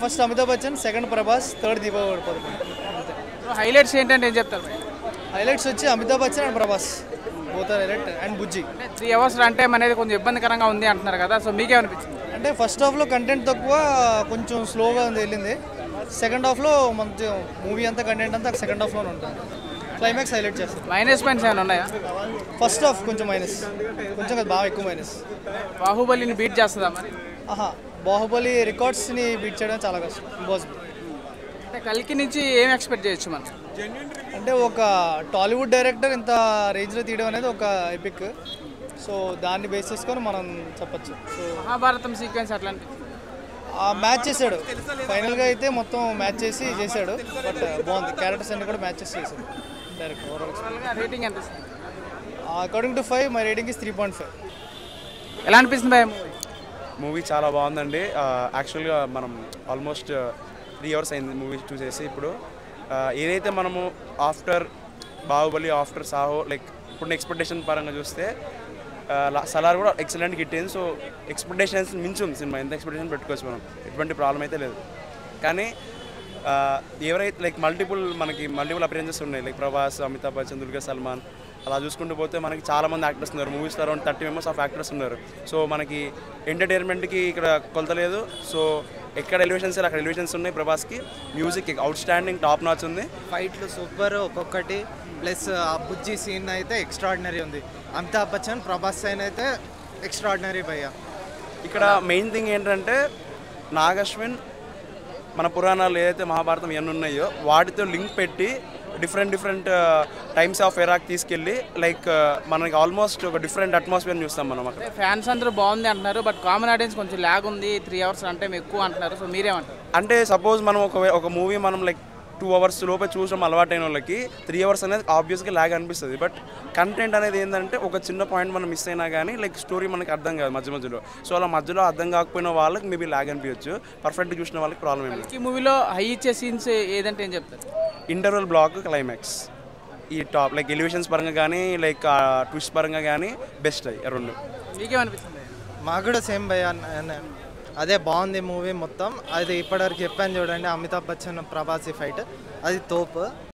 First Amitabh Bachchan, second Prabhas, third Deepavali పడుతుంది. Highlights ఏంటంటే ఏం చెప్తారు? హైలైట్స్ వచ్చి Amitabh Bachchan and Prabhas, both are highlight, and Bujji. 3 hours run time అనేది కొంచెం ఇబ్బందికరంగా ఉంది అంటున్నారు కదా, సో మీకేమనిపించింది? అంటే ఫస్ట్ హాఫ్లో కంటెంట్ తక్కువ, కొంచెం స్లోగా వెళ్ళింది. సెకండ్ హాఫ్లో మంచి మూవీ అంతా కంటెంట్ అంతా సెకండ్ హాఫ్లోనే ఉంటుంది. క్లైమాక్స్ హైలైట్ చేస్తారు. మైనస్ పాయింట్స్ ఏమైనా ఉన్నాయా? ఫస్ట్ హాఫ్ కొంచెం మైనస్, కొంచెం బాగా ఎక్కువ మైనస్. బాహుబలిని బీట్ చేస్తుందా మరి? బాహుబలి రికార్డ్స్ని బీట్ చేయడం చాలా కష్టం, ఇంపాసిబుల్. అంటే కల్కి నుంచి ఏం ఎక్స్పెక్ట్ చేయొచ్చు మనం? అంటే ఒక టాలీవుడ్ డైరెక్టర్ ఇంత రేంజ్లో తీయడం అనేది ఒక ఎపిక్. సో దాన్ని బేస్ చేసుకొని మనం చెప్పచ్చు. సో మహాభారతం సీక్వెన్స్ అట్లాంటి మ్యాచ్ చేశాడు ఫైనల్గా, అయితే మొత్తం మ్యాచ్ చేసి చేశాడు. బట్ బాగుంది, క్యారెక్టర్స్ అన్ని కూడా మ్యాచ్ చేసి చేశాడు డైరెక్ట్. ఓవరాల్ రేటింగ్ ఎంత ఇస్తుంది? According to 5 my rating is 3.5. ఎలా అనిపిస్తుంది భయ? మూవీ చాలా బాగుందండి. యాక్చువల్గా మనం ఆల్మోస్ట్ 3 hours అయింది మూవీ చూసేసి. ఇప్పుడు ఏదైతే మనము after Baahubali, after Saaho, like ఇప్పుడు ఎక్స్పెక్టేషన్ పరంగా చూస్తే సలార్ కూడా ఎక్సలెంట్ హిట్ అయింది. సో ఎక్స్పెక్టేషన్స్ మించుంది సినిమా, ఎంత ఎక్స్పెక్టేషన్ పెట్టుకోవచ్చు మనం, ఎటువంటి ప్రాబ్లం అయితే లేదు. కానీ ఎవరైతే లైక్ మనకి మల్టిపుల్ అపియరెన్సెస్ ఉన్నాయి, లైక్ ప్రభాస్, అమితాబ్ బచ్చన్, దుల్కర్ సల్మాన్, అలా చూసుకుంటూ పోతే మనకి చాలామంది యాక్టర్స్ ఉన్నారు. Movies around 30 members of actors ఉన్నారు. సో మనకి ఎంటర్టైన్మెంట్కి ఇక్కడ కొలత లేదు. సో ఎక్కడ ఎలివేషన్స్ అక్కడ ఎలివేషన్స్ ఉన్నాయి. ప్రభాస్కి music outstanding, top notch ఉంది. ఫైట్లు సూపర్ ఒక్కొక్కటి, ప్లస్ ఆ బుజ్జి సీన్ అయితే ఎక్స్ట్రాడినరీ ఉంది. అమితాబ్ బచ్చన్, ప్రభాస్ సైన్ అయితే ఎక్స్ట్రాడినరీ భయ్య. ఇక్కడ మెయిన్ థింగ్ ఏంటంటే నాగశ్విన్ మన పురాణాలు ఏదైతే మహాభారతం ఇవన్నీ ఉన్నాయో వాటితో లింక్ పెట్టి డిఫరెంట్ టైమ్స్ ఆఫ్ ఎరాక్ తీసుకెళ్ళి లైక్ మనకి ఆల్మోస్ట్ ఒక డిఫరెంట్ అట్మాస్ఫియర్ చూస్తాం మనం అక్కడ. ఫ్యాన్స్ అందరూ బాగుంది అంటున్నారు, బట్ కామన్ ఆడియన్స్ కొంచెం ల్యాగ్ ఉంది, 3 hours అంటే ఎక్కువ అంటున్నారు. సో మీరేమంటారు? అంటే సపోజ్ మనం ఒక మూవీ మనం లైక్ 2 hours లోపే చూసాం అలవాటైన వాళ్ళకి 3 hours అనేది ఆబ్వియస్గా ల్యాగ్ అనిపిస్తుంది. బట్ కంటెంట్ అనేది ఏంటంటే ఒక చిన్న పాయింట్ మనం మిస్ అయినా కానీ లైక్ స్టోరీ మనకి అర్థం కాదు మధ్యలో. సో అలా మధ్యలో అర్థం కాకపోయిన వాళ్ళకి మేబీ ల్యాగ్ అనిపించవచ్చు, పర్ఫెక్ట్గా చూసిన వాళ్ళకి ప్రాబ్లం ఏమి. ఈ మూవీలో హై ఇచ్చే సీన్స్ ఏదంటే ఏం చెప్తారు? ఇంటర్వల్ బ్లాక్, క్లైమాక్స్, ఈ టాప్ లైక్ ఎలివేషన్స్ పరంగా కానీ లైక్ ట్విస్ట్ పరంగా కానీ బెస్ట్ అయ్యి రెండు. మీకేమనిపిస్తుంది? మాకు కూడా సేమ్ భయ్య, అదే బాగుంది మూవీ మొత్తం. అది ఇప్పటివరకు చెప్పాను చూడండి, అమితాబ్ బచ్చన్ ప్రభాస్ ఫైట్ అది తోపు.